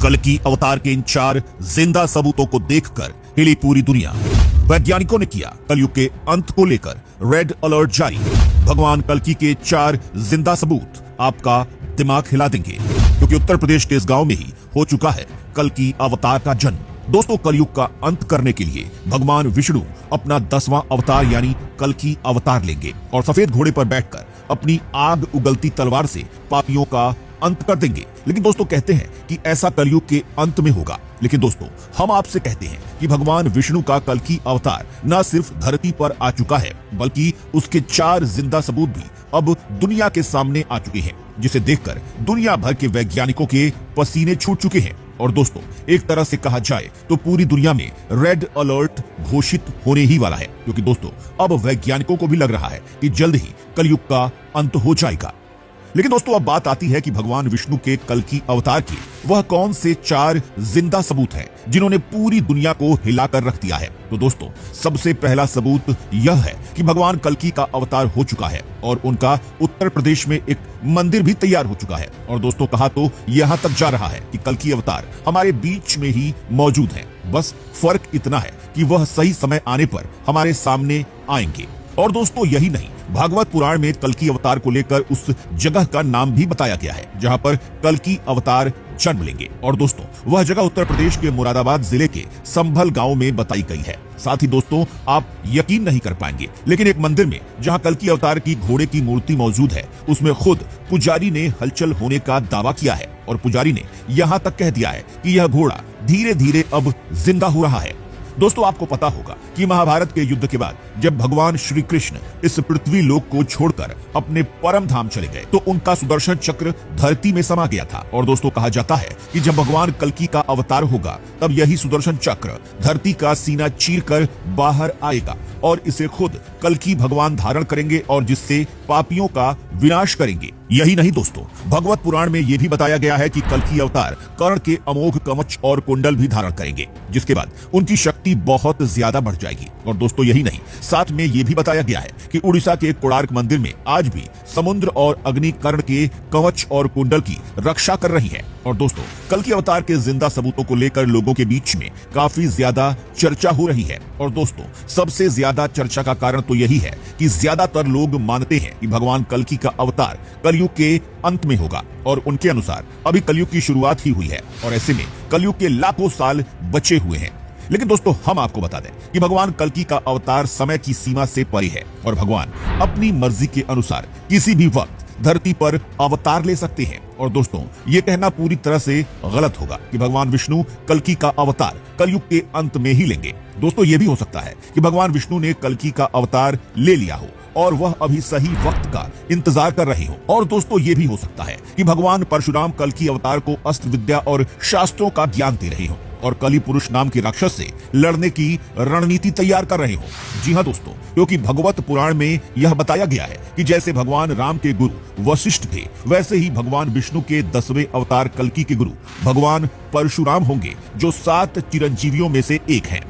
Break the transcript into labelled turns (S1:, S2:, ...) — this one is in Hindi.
S1: कल्कि अवतार के इन 4 जिंदा सबूतों को देखकर हिली पूरी दुनिया। वैज्ञानिकों ने किया कलयुग के अंत को लेकर रेड अलर्ट जारी। भगवान कल्कि के 4 जिंदा सबूत आपका दिमाग हिला देंगे, क्योंकि उत्तर प्रदेश के इस गांव में ही हो चुका है कल्कि अवतार का जन्म। दोस्तों, कलयुग का अंत करने के लिए भगवान विष्णु अपना 10वां अवतार यानी कल्कि अवतार लेंगे और सफेद घोड़े पर बैठकर अपनी आग उगलती तलवार से पापियों का अंत कर देंगे। लेकिन दोस्तों, कहते हैं कि ऐसा कलयुग के अंत में होगा। लेकिन दोस्तों, हम आपसे कहते हैं कि भगवान विष्णु का कल्कि अवतार न सिर्फ धरती पर आ चुका है, बल्कि उसके 4 जिंदा सबूत भी अब दुनिया के सामने आ चुके हैं, जिसे देखकर दुनिया भर के वैज्ञानिकों के पसीने छूट चुके हैं। और दोस्तों, एक तरह से कहा जाए तो पूरी दुनिया में रेड अलर्ट घोषित होने ही वाला है, क्योंकि दोस्तों अब वैज्ञानिकों को भी लग रहा है कि जल्द ही कलयुग का अंत हो जाएगा। लेकिन दोस्तों, अब बात आती है कि भगवान विष्णु के कल्कि अवतार के वह कौन से 4 जिंदा सबूत हैं जिन्होंने पूरी दुनिया को हिलाकर रख दिया है। तो दोस्तों, सबसे पहला सबूत यह है कि भगवान कल्कि का अवतार हो चुका है और उनका उत्तर प्रदेश में एक मंदिर भी तैयार हो चुका है। और दोस्तों, कहा तो यहां तक जा रहा है कि कल्कि अवतार हमारे बीच में ही मौजूद है, बस फर्क इतना है कि वह सही समय आने पर हमारे सामने आएंगे। और दोस्तों, यही नहीं, भागवत पुराण में कल्कि अवतार को लेकर उस जगह का नाम भी बताया गया है जहां पर कल्कि अवतार जन्म लेंगे। और दोस्तों, वह जगह उत्तर प्रदेश के मुरादाबाद जिले के संभल गांव में बताई गई है। साथ ही दोस्तों, आप यकीन नहीं कर पाएंगे, लेकिन एक मंदिर में जहां कल्कि अवतार की घोड़े की मूर्ति मौजूद है, उसमें खुद पुजारी ने हलचल होने का दावा किया है। और पुजारी ने यहां तक कह दिया है कि यह घोड़ा धीरे धीरे अब जिंदा हो रहा है। दोस्तों, आपको पता होगा कि महाभारत के युद्ध के बाद जब भगवान श्री कृष्ण इस पृथ्वी लोक को छोड़कर अपने परम धाम चले गए, तो उनका सुदर्शन चक्र धरती में समा गया था। और दोस्तों, कहा जाता है कि जब भगवान कल्कि का अवतार होगा, तब यही सुदर्शन चक्र धरती का सीना चीरकर बाहर आएगा और इसे खुद कल्कि भगवान धारण करेंगे और जिससे पापियों का विनाश करेंगे। यही नहीं दोस्तों, भगवत पुराण में यह भी बताया गया है कि कल्कि अवतार कर्ण के अमोघ कवच और कुंडल भी धारण करेंगे, जिसके बाद उनकी शक्ति बहुत ज्यादा बढ़ जाएगी। और दोस्तों, यही नहीं, साथ में यह भी बताया गया है कि उड़ीसा के कोणार्क मंदिर में आज भी समुद्र और अग्नि कर्ण के कवच और कुंडल की रक्षा कर रही है। और दोस्तों, कल्कि अवतार के जिंदा सबूतों को लेकर लोगों के बीच में काफी ज्यादा चर्चा हो रही है। और दोस्तों, सबसे ज्यादा चर्चा का कारण तो यही है कि ज्यादातर लोग मानते हैं कि भगवान कल्कि का अवतार कलयुग के अंत में होगा और उनके अनुसार अभी कलयुग की शुरुआत ही हुई है और ऐसे में कलयुग के लाखों साल बचे हुए हैं। लेकिन दोस्तों, हम आपको बता दें कि भगवान कल्कि का अवतार समय की सीमा से परे है और भगवान अपनी मर्जी के अनुसार किसी भी वक्त धरती पर अवतार ले सकते हैं। और दोस्तों, ये कहना पूरी तरह से गलत होगा कि भगवान विष्णु कल्कि का अवतार कलयुग के अंत में ही लेंगे। दोस्तों, ये भी हो सकता है कि भगवान विष्णु ने कल्कि का अवतार ले लिया हो और वह अभी सही वक्त का इंतजार कर रहे हो। और दोस्तों, ये भी हो सकता है कि भगवान परशुराम कल्कि अवतार को अस्त्र विद्या और शास्त्रों का ज्ञान दे रहे हो और कलि पुरुष नाम के राक्षस से लड़ने की रणनीति तैयार कर रहे हो। जी हाँ दोस्तों, क्योंकि भगवत पुराण में यह बताया गया है कि जैसे भगवान राम के गुरु वशिष्ठ थे, वैसे ही भगवान विष्णु के 10वें अवतार कल्कि के गुरु भगवान परशुराम होंगे, जो 7 चिरंजीवियों में से एक हैं।